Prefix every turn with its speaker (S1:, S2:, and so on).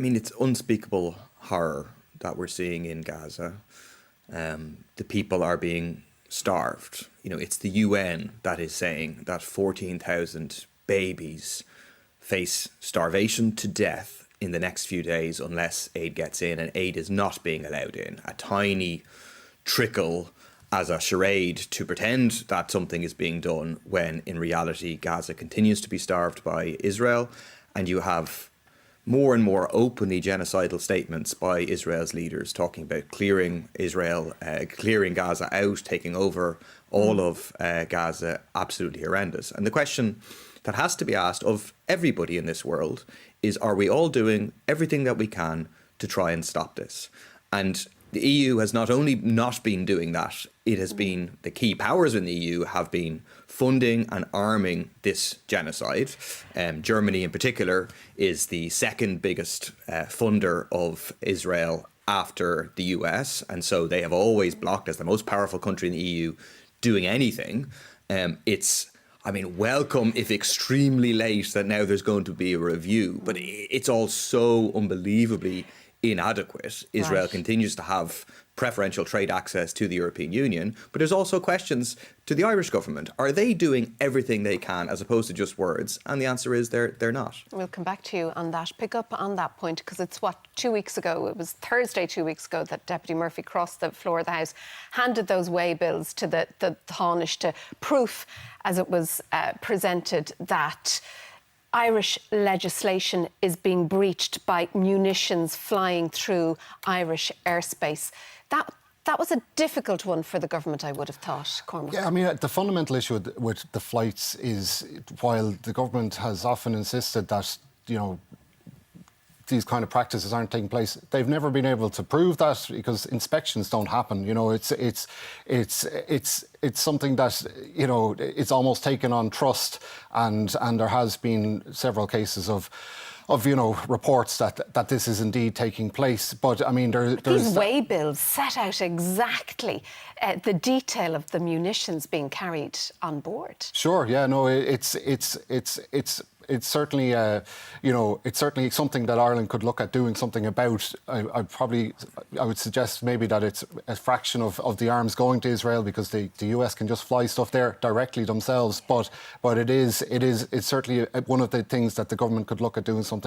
S1: I mean, it's unspeakable horror that we're seeing in Gaza. The people are being starved. It's the UN that is saying that 14,000 babies face starvation to death in the next few days unless aid gets in, and aid is not being allowed in. A tiny trickle as a charade to pretend that something is being done when in reality Gaza continues to be starved by Israel, and you have more and more openly genocidal statements by Israel's leaders talking about clearing Gaza out, taking over all of Gaza. Absolutely horrendous. And the question that has to be asked of everybody in this world is, are we all doing everything that we can to try and stop this? And the EU has not only not been doing that, it has been, the key powers in the EU have been funding and arming this genocide. Germany in particular is the second biggest funder of Israel after the US. And so they have always blocked, as the most powerful country in the EU, doing anything. Welcome, if extremely late, that now there's going to be a review. But it's all so unbelievably inadequate. Israel continues to have preferential trade access to the European Union, but there's also questions to the Irish government. Are they doing everything they can as opposed to just words? And the answer is they're not.
S2: We'll come back to you on that, pick up on that point, because it's 2 weeks ago, it was Thursday 2 weeks ago, that Deputy Murphy crossed the floor of the House, handed those way bills to the Tánaiste to proof, as it was presented, that Irish legislation is being breached by munitions flying through Irish airspace. That was a difficult one for the government, I would have thought, Cormac.
S3: Yeah, I mean, the fundamental issue with the flights is, while the government has often insisted that, these kind of practices aren't taking place, they've never been able to prove that because inspections don't happen. It's something that, it's almost taken on trust, and there has been several cases of reports that this is indeed taking place. But I mean,
S2: these way bills set out exactly the detail of the munitions being carried on board. Sure,
S3: yeah, no, it's certainly, it's certainly something that Ireland could look at doing something about. I would suggest maybe that it's a fraction of the arms going to Israel, because the US can just fly stuff there directly themselves. But it's certainly one of the things that the government could look at doing something